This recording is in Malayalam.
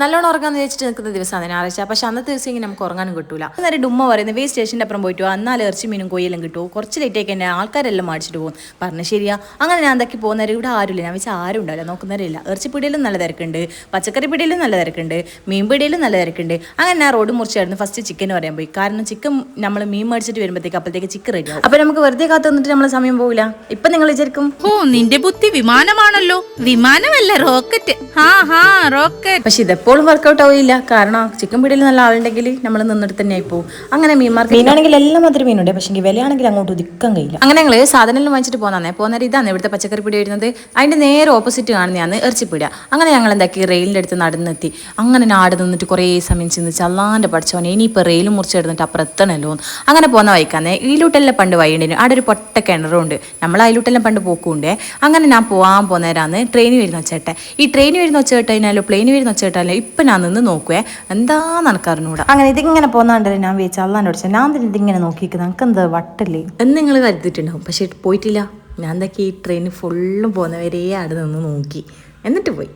നല്ലോണം ഉറങ്ങാന്ന് വെച്ചിട്ട് നിൽക്കുന്ന ദിവസമാണ് ഞായറാഴ്ച. പക്ഷെ അന്നത്തെ ദിവസം ഇങ്ങനെ നമുക്ക് ഉറങ്ങാനും കിട്ടൂല. അന്നേരം ഉമ്മ പറയുന്നത് വേ സ്റ്റേഷൻ്റെ അപ്പുറം പോയിട്ട് എന്നാൽ ഇറച്ചി മീനും കൊയ്യെല്ലാം കിട്ടുമോ, കുറച്ച് ലേറ്റേക്ക് തന്നെ ആൾക്കാരെല്ലാം മേടിച്ചിട്ട് പോകും. പറഞ്ഞു ശരിയാ. അങ്ങനെ ഞാൻ എന്താക്കി പോകുന്നവരെ ഇവിടെ ആരുമില്ല. ഞാൻ വെച്ചാൽ ആരും ഉണ്ടാവില്ല, നോക്കുന്നവരില്ല. ഇറച്ചി പീടിയിലും നല്ല തിരക്കുണ്ട്, പച്ചക്കറി പീടിയിലും നല്ല തിരക്കുണ്ട്, മീൻ പീടിയിലും നല്ല തിരക്കുണ്ട്. അങ്ങനെ ഞാൻ റോഡ് മുറിച്ചായിരുന്നു ഫസ്റ്റ് ചിക്കൻ പറയാൻ പോയി. കാരണം ചിക്കൻ നമ്മൾ മീൻ മേടിച്ചിട്ട് വരുമ്പോഴത്തേക്ക് അപ്പോഴത്തേക്ക് ചിക്കൻ റെഡി ആവും. അപ്പോൾ നമുക്ക് വെറുതെ കാത്തു നിന്നിട്ട് നമ്മൾ സമയം പോകില്ല. ഇപ്പം നിങ്ങൾ വിചാരിക്കും ഓ നിന്റെ ബുദ്ധി വിമാനമാണല്ലോ. വിമാനമല്ല, റോക്കറ്റ്. റോക്കറ്റ്. പക്ഷെ ഇതെപ്പോഴും വർക്കൗട്ട് ആവില്ല. കാരണം ചിക്കൻ പീടിയിൽ നല്ല ആളുണ്ടെങ്കിൽ നമ്മൾ നിന്നിട്ട് തന്നെ ആയിപ്പോവും. അങ്ങനെ മീനാണെങ്കിൽ എല്ലാം മാത്രം മീനുണ്ട്, പക്ഷേ വിലയാണെങ്കിൽ അങ്ങോട്ട് ഒതുക്കാൻ കഴിയില്ല. അങ്ങനെ ഞങ്ങൾ സാധനം വാങ്ങിച്ചിട്ട് പോകുന്നേരം ഇതാണ് ഇവിടുത്തെ പച്ചക്കറി പീടി വരുന്നത്. അതിൻ്റെ നേരെ ഓപ്പോസിറ്റ് കാണുന്നതാണ് ഇറച്ചിപ്പീടിയ. അങ്ങനെ ഞങ്ങൾ എന്താക്കി റെയിലിൻ്റെ അടുത്ത് നടന്നെത്തി. അങ്ങനെ നാട് നിന്നിട്ട് കുറേ സമയം ചിന്തിച്ച് അല്ലാണ്ട് പഠിച്ചോനെ ഇനിയിപ്പോൾ റെയിൽ മുറിച്ചെടുത്തിട്ട് അപ്പുറം എത്തണല്ലോ. അങ്ങനെ പോകുന്ന വഴിക്കാന്നേ ഇതിലൂട്ടെല്ലാം പണ്ട് വഴിയുണ്ട്. അവിടെ ഒരു പൊട്ട കിണറുണ്ട്. നമ്മൾ അതിലൂട്ടെല്ലാം പണ്ട് പോക്കുണ്ടേ. അങ്ങനെ ഞാൻ പോകാൻ പോകുന്നേരാന്ന് ട്രെയിൻ വരുന്ന വെച്ചേട്ടെ. ഈ ട്രെയിൻ വരുന്ന വെച്ചേട്ടാലോ പ്ലെയിൻ വരുന്ന വെച്ചേട്ടാലോ ഇപ്പം ഞാൻ നിന്ന് നോക്കുവേ എന്താ നടക്കാറിനൂടെ. അങ്ങനെ ഇതിങ്ങനെ പോകുന്നാണ്ടല്ലേ ഞാൻ വെച്ചാൽ അല്ലാണ്ട് പഠിച്ചത്. ഞാൻ ഇതിങ്ങനെ നോക്കിയിരിക്കുന്നത് നമുക്ക് എന്താ വട്ടല്ലേ എന്ന് നിങ്ങൾ കരുതിയിട്ടുണ്ടാവും. പക്ഷെ പോയിട്ടില്ല. ഞാൻ എന്താക്കി ഈ ട്രെയിൻ ഫുള്ളും പോകുന്നവരെ അവിടെ നിന്ന് നോക്കി എന്നിട്ട് പോയി.